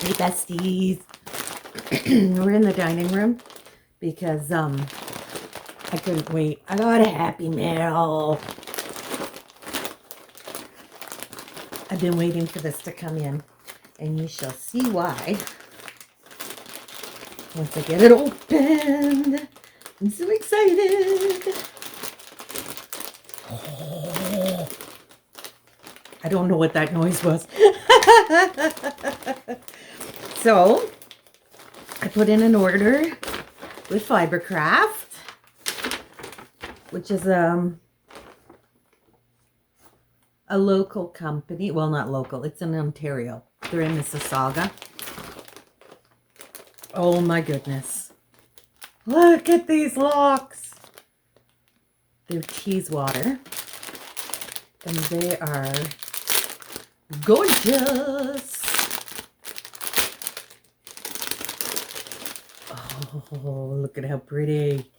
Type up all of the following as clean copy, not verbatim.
Hey besties. We're in the dining room because I couldn't wait. I got a Happy Meal. I've been waiting for this to come in, and you shall see why once I get it opened. I'm so excited. Oh, I don't know what that noise was. So I put in an order with Fibercraft, which is a local company. Well, not local. It's in Ontario. They're in Mississauga. Oh my goodness. Look at these locks. They're Teeswater. And they are gorgeous. Oh, look at how pretty.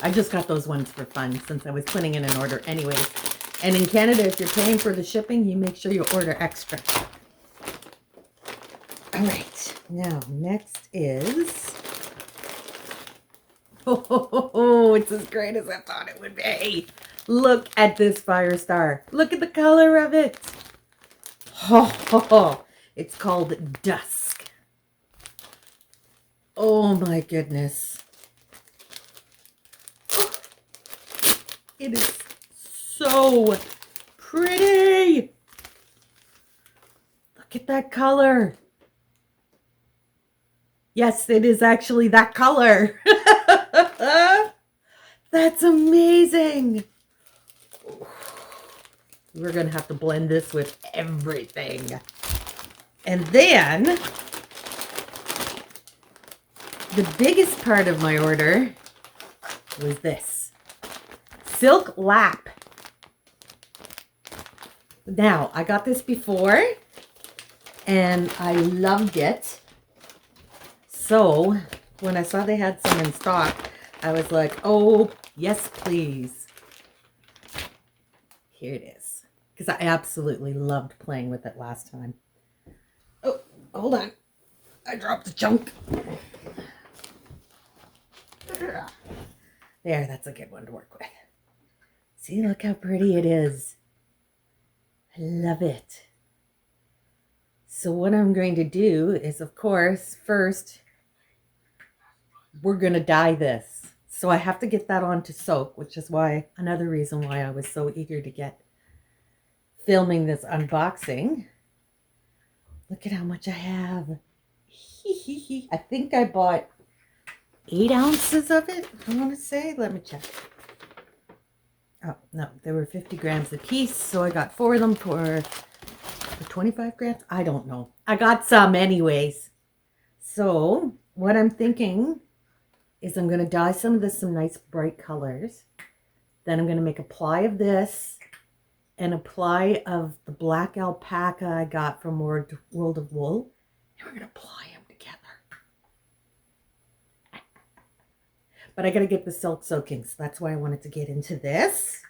I just got those ones for fun since I was putting in an order anyways. And in Canada, if you're paying for the shipping, you make sure you order extra. All right. Now, next is... Oh, it's as great as I thought it would be. Look at this fire star. Look at the color of it. Oh, it's called Dusk. Oh my goodness. Oh, it is so pretty. Look at that color. Yes, it is actually that color. That's amazing. We're going to have to blend this with everything. And then, the biggest part of my order was this. Silk Lap. Now, I got this before, and I loved it. So, when I saw they had some in stock, I was like, oh, yes, please. Here it is. Because I absolutely loved playing with it last time. Oh, hold on. I dropped the chunk. There, that's a good one to work with. See, look how pretty it is. I love it. So what I'm going to do is, of course, first, we're going to dye this. So I have to get that on to soak, which is why, another reason why I was so eager to get filming this unboxing. Look at how much I have. I think I bought 8 ounces of it, I want to say. Let me check. Oh, no, there were 50 grams a piece, so I got 4 of them for 25 grams. I don't know. I got some anyways. So what I'm thinking is I'm going to dye some of this some nice bright colors. Then I'm going to make a ply of this and a ply of the black alpaca I got from World of Wool. And we're going to ply them together. But I got to get the silk soaking, so that's why I wanted to get into this.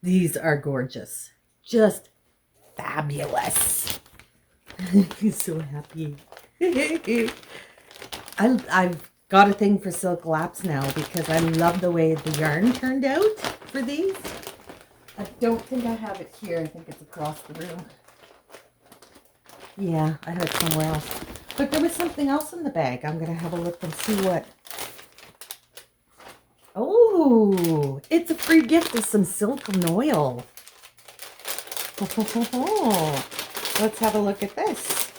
These are gorgeous. Just fabulous. I'm so happy. I've got a thing for silk laps now because I love the way the yarn turned out for these. I don't think I have it here. I think it's across the room. Yeah, I have it somewhere else. But there was something else in the bag. I'm going to have a look and see what. Oh, it's a free gift of some silicone oil. Let's have a look at this.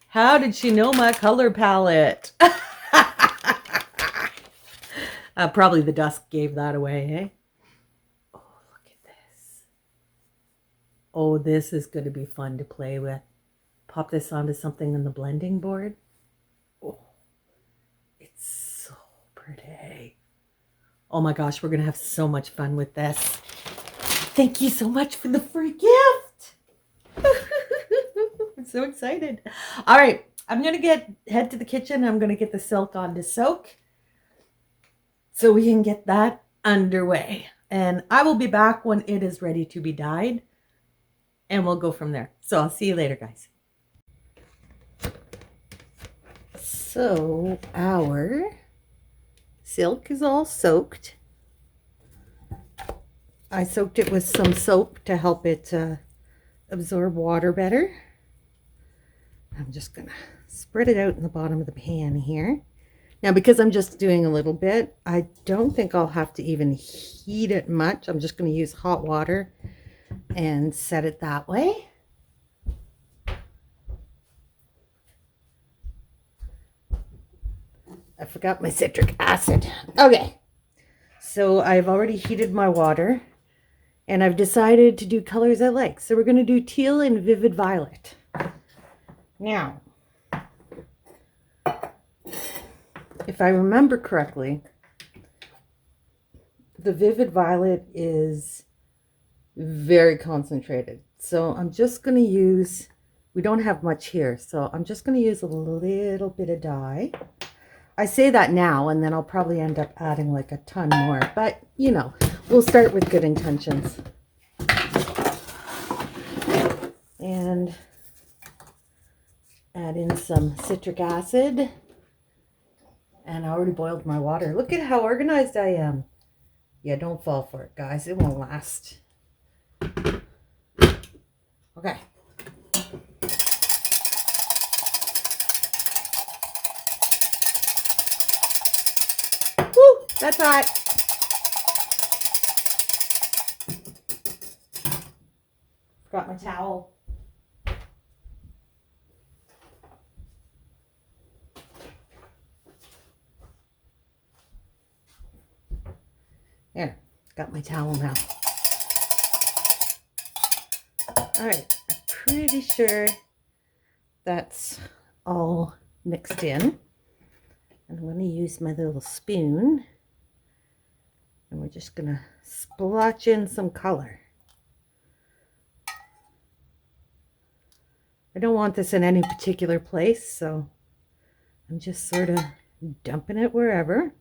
How did she know my color palette? Probably the dusk gave that away, eh? Oh, look at this. Oh, this is going to be fun to play with. Pop this onto something on the blending board. Oh, it's so pretty. Oh my gosh, we're going to have so much fun with this. Thank you so much for the free gift. I'm so excited. All right, I'm going to head to the kitchen. I'm going to get the silk on to soak. so we can get that underway. And I will be back when it is ready to be dyed, and we'll go from there. So I'll see you later, guys. So our silk is all soaked. I soaked it with some soap to help it absorb water better. I'm just gonna spread it out in the bottom of the pan here. Now, because I'm just doing a little bit, I don't think I'll have to even heat it much. I'm just going to use hot water and set it that way. I forgot my citric acid. Okay, so I've already heated my water, and I've decided to do colors I like. So we're going to do teal and vivid violet. Now, if I remember correctly, the vivid violet is very concentrated. So I'm just going to use, we don't have much here, so I'm just going to use a little bit of dye. I say that now, and then I'll probably end up adding like a ton more, but you know, we'll start with good intentions. And add in some citric acid. And I already boiled my water. Look at how organized I am. Yeah, don't fall for it, guys. It won't last. Okay. Woo! That's hot. Got my towel. There, got my towel now. All right, I'm pretty sure that's all mixed in. And I'm going to use my little spoon, and we're just going to splotch in some color. I don't want this in any particular place, so I'm just sort of dumping it wherever.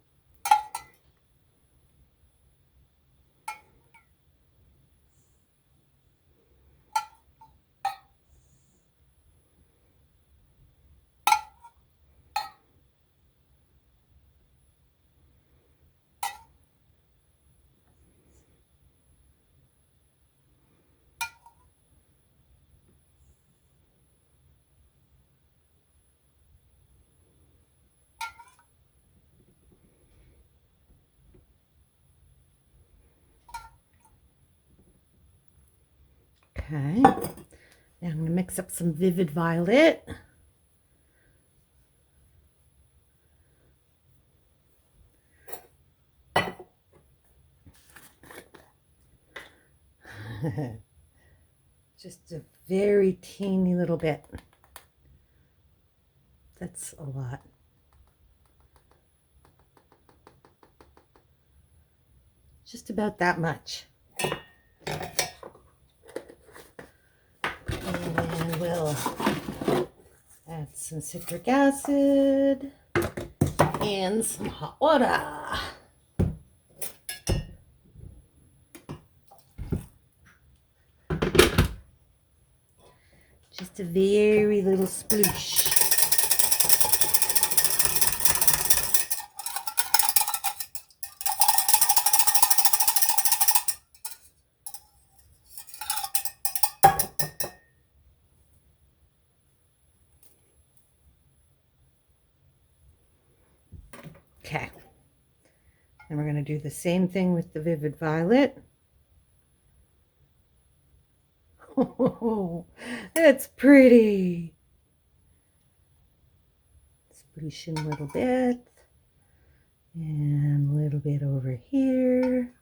Okay, now I'm going to mix up some vivid violet. Just a very teeny little bit. That's a lot. Just about that much. And then we'll add some citric acid and some hot water. Just a very little sploosh. Okay, and we're going to do the same thing with the vivid violet. Oh, that's pretty. Sploosh in a little bit, and a little bit over here.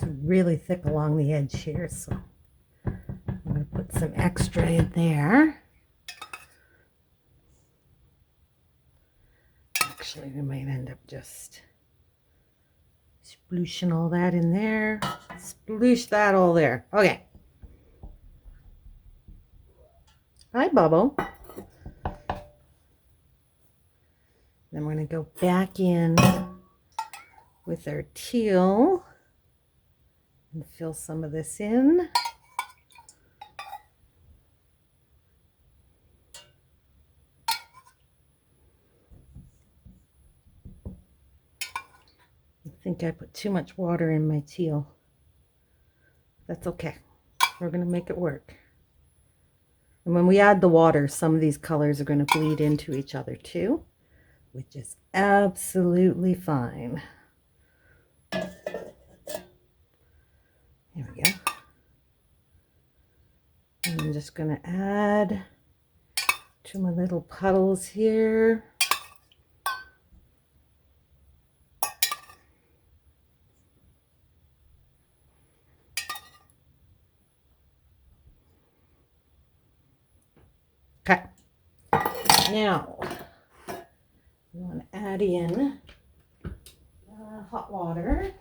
really thick along the edge here, so I'm going to put some extra in there. Actually, we might end up just splooshing all that in there. Sploosh that all there. Okay. Hi, Bubble. Then we're going to go back in with our teal and fill some of this in. I think I put too much water in my teal. That's okay. We're going to make it work. And when we add the water, some of these colors are going to bleed into each other too, which is absolutely fine. There we go. And I'm just going to add to my little puddles here. Okay. Now, we want to add in hot water.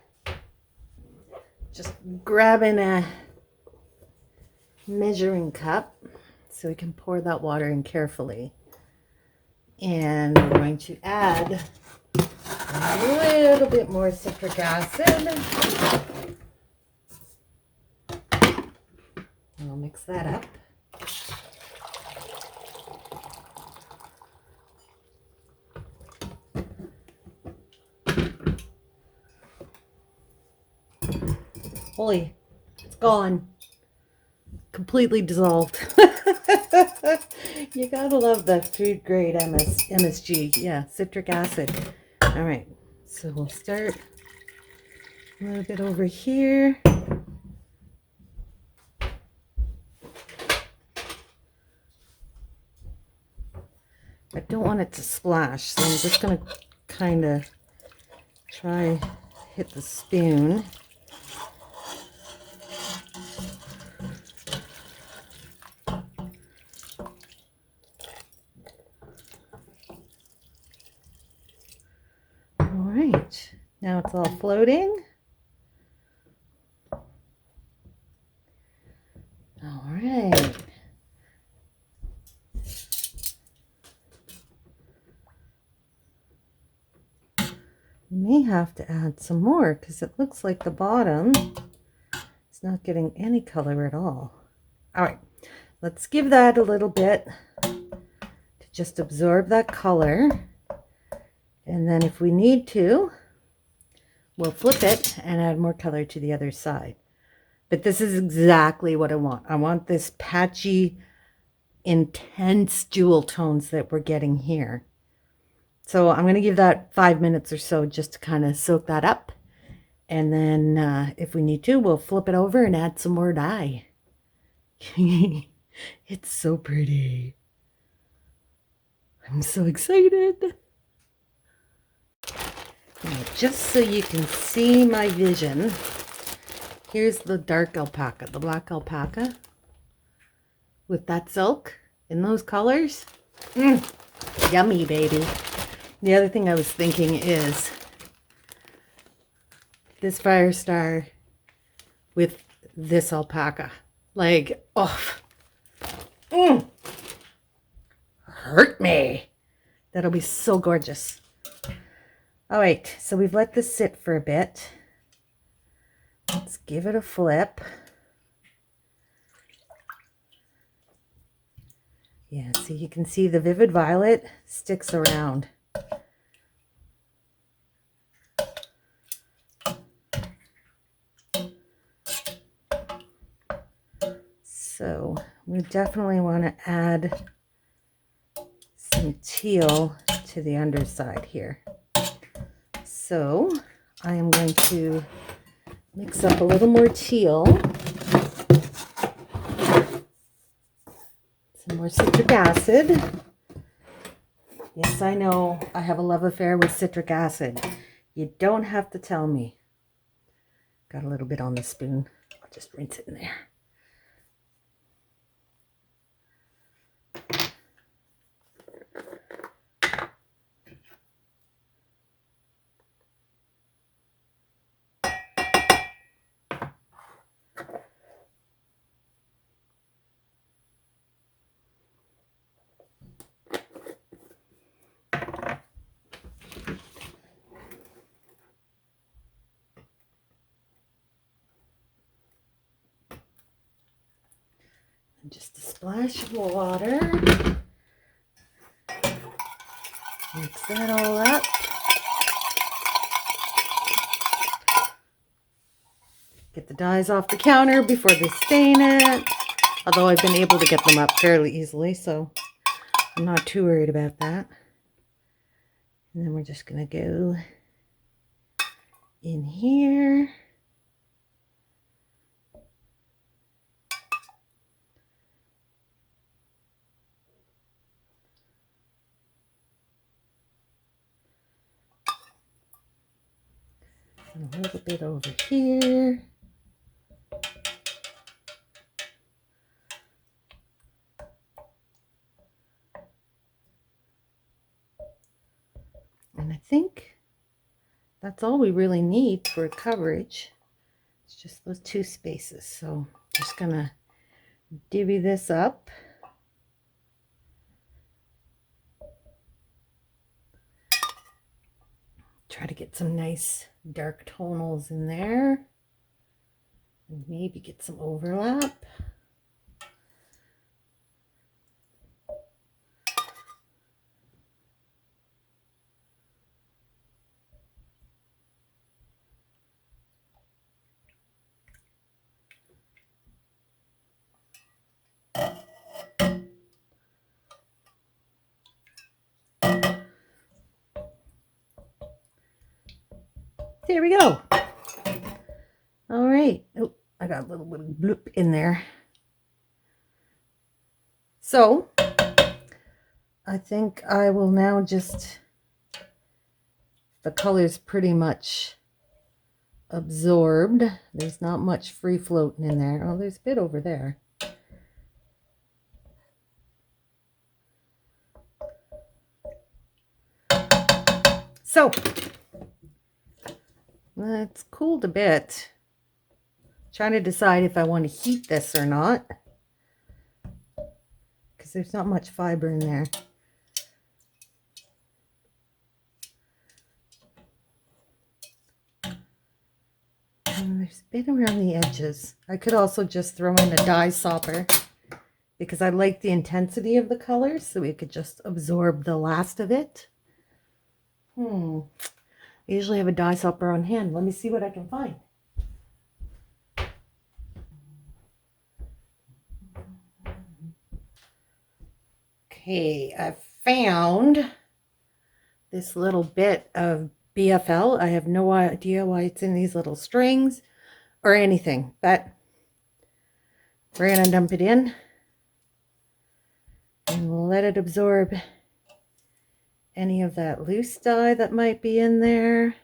Just grabbing a measuring cup so we can pour that water in carefully. And we're going to add a little bit more citric acid. We'll mix that up. Holy, it's gone. Completely dissolved. You gotta love the food grade MSG. Yeah, citric acid. All right, so we'll start a little bit over here. I don't want it to splash, so I'm just gonna kind of try hit the spoon. Now it's all floating. All right. We may have to add some more because it looks like the bottom is not getting any color at all. All right, let's give that a little bit to just absorb that color. And then if we need to, we'll flip it and add more color to the other side. But this is exactly what I want. I want this patchy, intense jewel tones that we're getting here. So I'm going to give that 5 minutes or so just to kind of soak that up. And then if we need to, we'll flip it over and add some more dye. It's so pretty. I'm so excited. Now, just so you can see my vision, here's the dark alpaca, the black alpaca with that silk in those colors. Yummy, baby. The other thing I was thinking is this fire star with this alpaca. Like, oh, hurt me. That'll be so gorgeous. All right, so we've let this sit for a bit. Let's give it a flip. Yeah, so you can see the vivid violet sticks around. So we definitely want to add some teal to the underside here. So I am going to mix up a little more teal, some more citric acid. Yes, I know I have a love affair with citric acid. You don't have to tell me. Got a little bit on the spoon. I'll just rinse it in there. And just a splash of water. Mix that all up. Get the dyes off the counter before they stain it. Although I've been able to get them up fairly easily, so I'm not too worried about that. And then we're just going to go in here. And a little bit over here. And I think that's all we really need for coverage. It's just those two spaces. So just gonna divvy this up. Try to get some nice dark tonals in there. And maybe get some overlap. There we go. All right. Oh, I got a little bit of bloop in there. So I think I will now just, the color's pretty much absorbed. There's not much free floating in there. Oh, there's a bit over there. So it's cooled a bit. Trying to decide if I want to heat this or not, because there's not much fiber in there. And there's a bit around the edges. I could also just throw in a dye sopper because I like the intensity of the colors, so we could just absorb the last of it. I usually have a dye sopper on hand. Let me see what I can find. Okay, I found this little bit of BFL. I have no idea why it's in these little strings or anything, but we're going to dump it in and we'll let it absorb any of that loose dye that might be in there.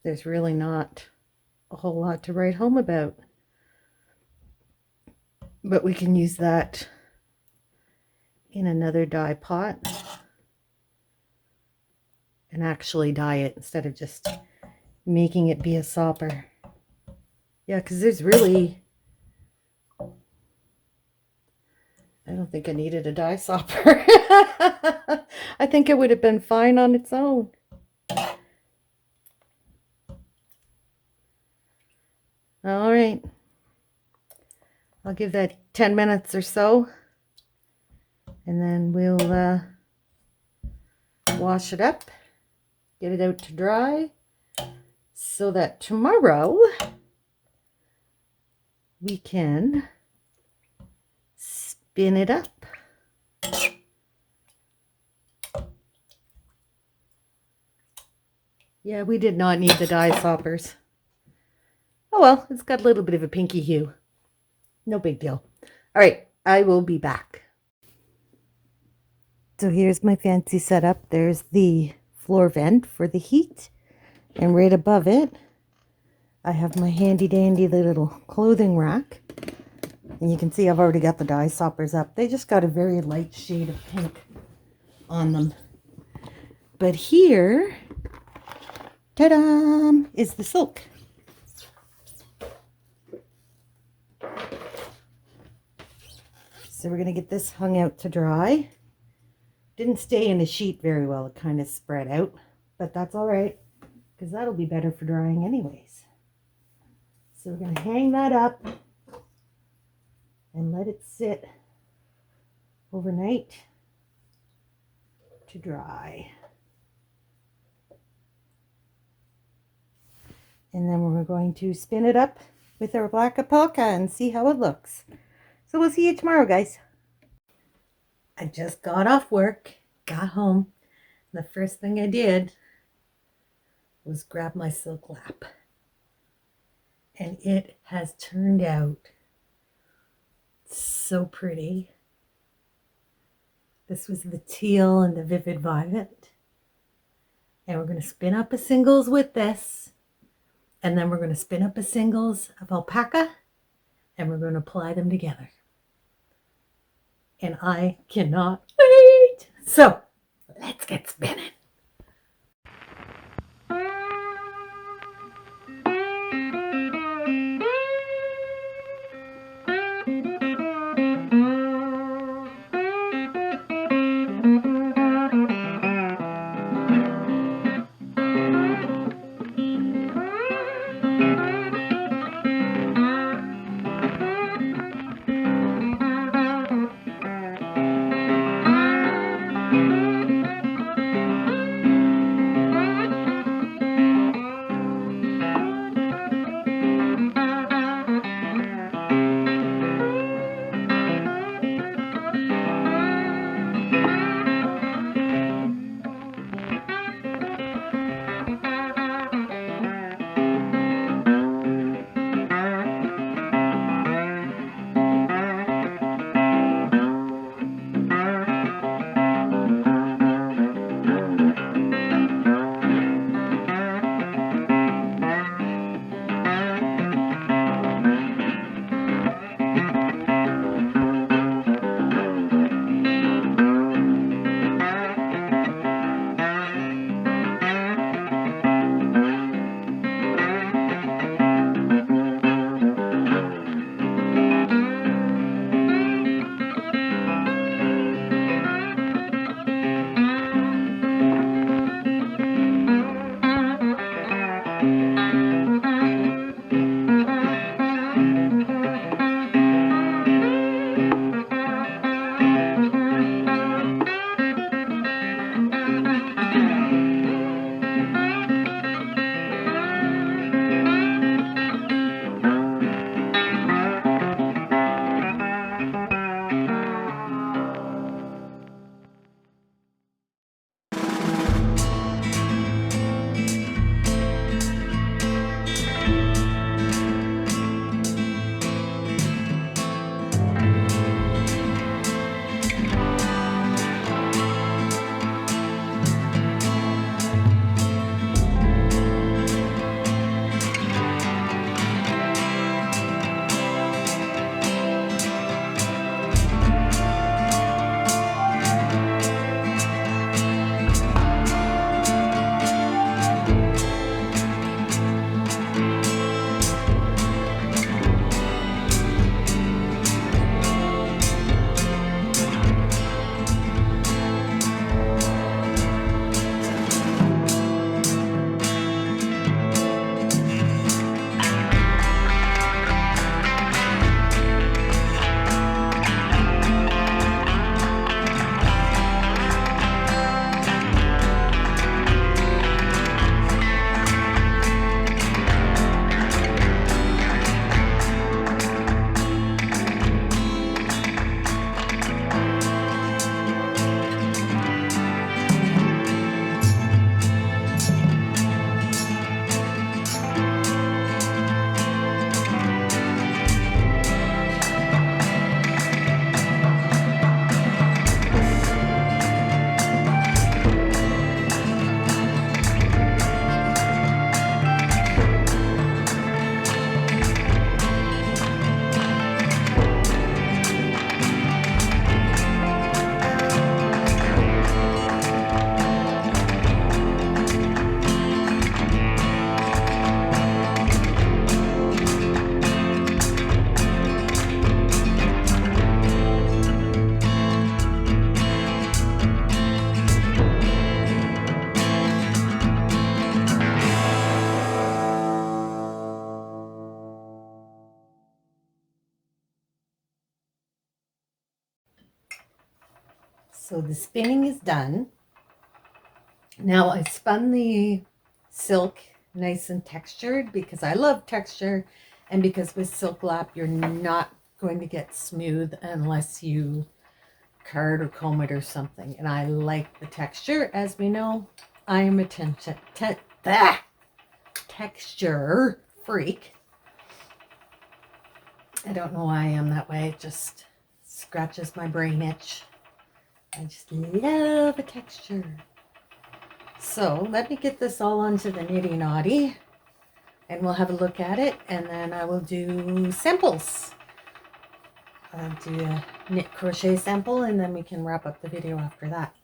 There's really not a whole lot to write home about, but we can use that in another dye pot and actually dye it instead of just making it be a sopper. Yeah, because there's really, I don't think I needed a dye sopper. I think it would have been fine on its own. All right, I'll give that 10 minutes or so, and then we'll wash it up, get it out to dry, so that tomorrow we can spin it up. Yeah, we did not need the dye soppers. Oh well, it's got a little bit of a pinky hue. No big deal. All right, I will be back. So here's my fancy setup. There's the floor vent for the heat. And right above it, I have my handy dandy little clothing rack. And you can see I've already got the dye soppers up. They just got a very light shade of pink on them. But here, ta-da, is the silk. So we're going to get this hung out to dry. Didn't stay in the sheet very well. It kind of spread out. But that's all right, because that'll be better for drying anyways. So we're going to hang that up and let it sit overnight to dry. And then we're going to spin it up with our black alpaca and see how it looks. So we'll see you tomorrow, guys. I just got off work, got home. The first thing I did was grab my silk lap. And it has turned out so pretty. This was the teal and the vivid violet. And we're going to spin up a singles with this. And then we're going to spin up a singles of alpaca. And we're going to apply them together. And I cannot wait. So let's get spinning. So the spinning is done. Now I spun the silk nice and textured because I love texture, and because with silk lap you're not going to get smooth unless you card or comb it or something. And I like the texture. As we know, I am a texture freak. I don't know why I am that way. It just scratches my brain itch. I just love a texture. So let me get this all onto the Nitty Naughty and we'll have a look at it, and then I will do samples. I'll do a knit crochet sample and then we can wrap up the video after that.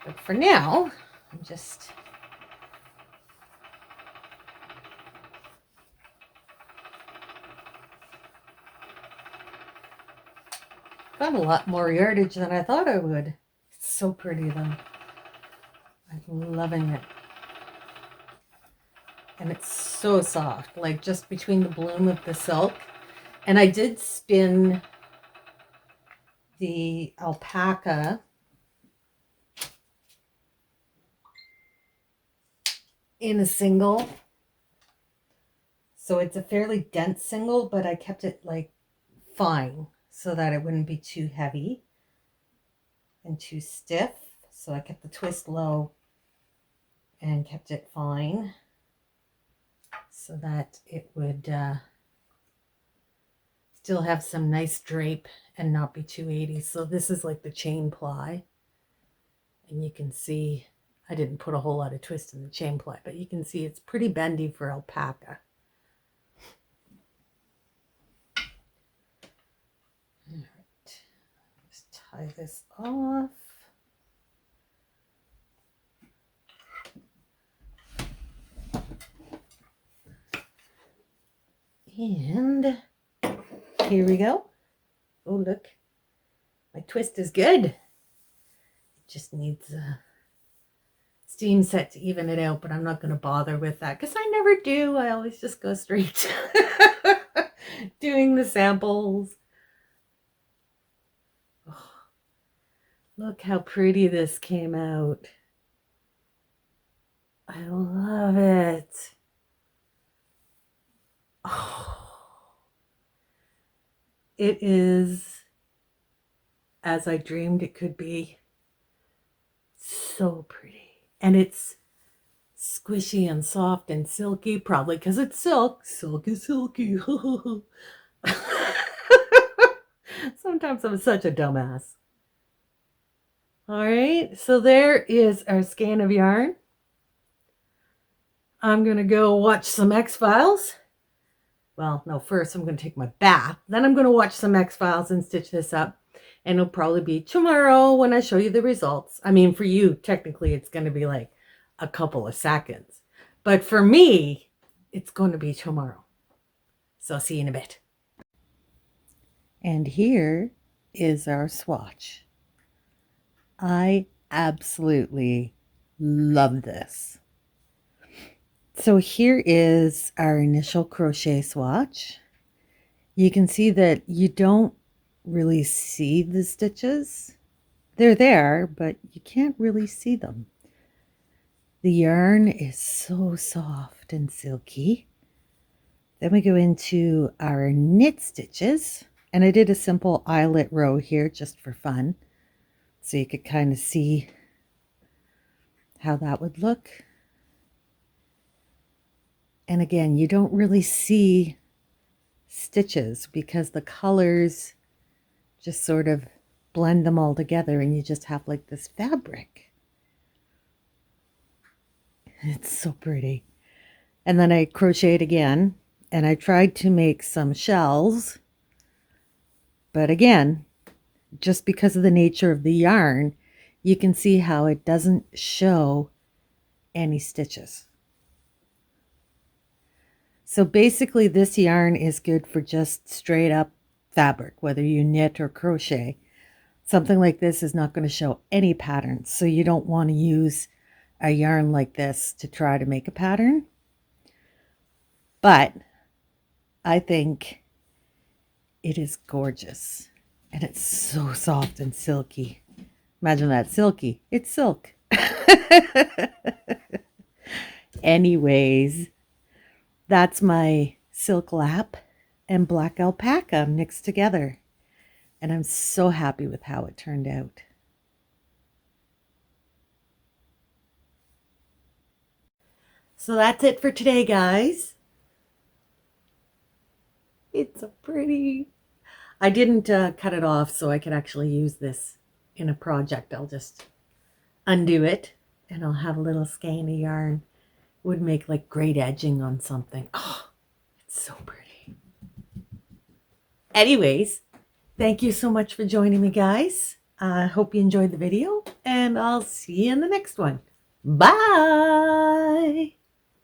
But for now, I'm just got a lot more yardage than I thought I would. It's so pretty though. I'm loving it. And it's so soft, like just between the bloom of the silk. And I did spin the alpaca in a single. So it's a fairly dense single, but I kept it like fine so that it wouldn't be too heavy and too stiff. So I kept the twist low and kept it fine so that it would still have some nice drape and not be too 80s. So this is like the chain ply, and you can see I didn't put a whole lot of twist in the chain ply, but you can see it's pretty bendy for alpaca. All right, just tie this off. And here we go. Oh, look. My twist is good. It just needs a steam set to even it out, but I'm not going to bother with that because I never do. I always just go straight to doing the samples. Oh, look how pretty this came out. I love it. Oh, it is as I dreamed it could be. So pretty. And it's squishy and soft and silky, probably because it's silk. Silk is silky. Sometimes I'm such a dumbass. All right, so there is our skein of yarn. I'm going to go watch some X-Files. Well, no, first I'm going to take my bath. Then I'm going to watch some X-Files and stitch this up. And it'll probably be tomorrow when I show you the results. I mean, for you, technically, it's going to be like a couple of seconds. But for me, it's going to be tomorrow. So see you in a bit. And here is our swatch. I absolutely love this. So here is our initial crochet swatch. You can see that you don't really see the stitches. They're there, but you can't really see them. The yarn is so soft and silky. Then we go into our knit stitches, and I did a simple eyelet row here just for fun, so you could kind of see how that would look. And again, you don't really see stitches because the colors just sort of blend them all together and you just have like this fabric. It's so pretty. And then I crocheted again and I tried to make some shells, but again, just because of the nature of the yarn, you can see how it doesn't show any stitches. So basically this yarn is good for just straight up fabric, whether you knit or crochet. Something like this is not going to show any patterns, so you don't want to use a yarn like this to try to make a pattern. But I think it is gorgeous, and it's so soft and silky. Imagine that, silky. It's silk. Anyways, that's my silk lap and black alpaca mixed together. And I'm so happy with how it turned out. So that's it for today, guys. It's a pretty... I didn't cut it off so I could actually use this in a project. I'll just undo it and I'll have a little skein of yarn. Would make like great edging on something. Oh, it's so pretty. Anyways, thank you so much for joining me, guys. I hope you enjoyed the video, and I'll see you in the next one. Bye!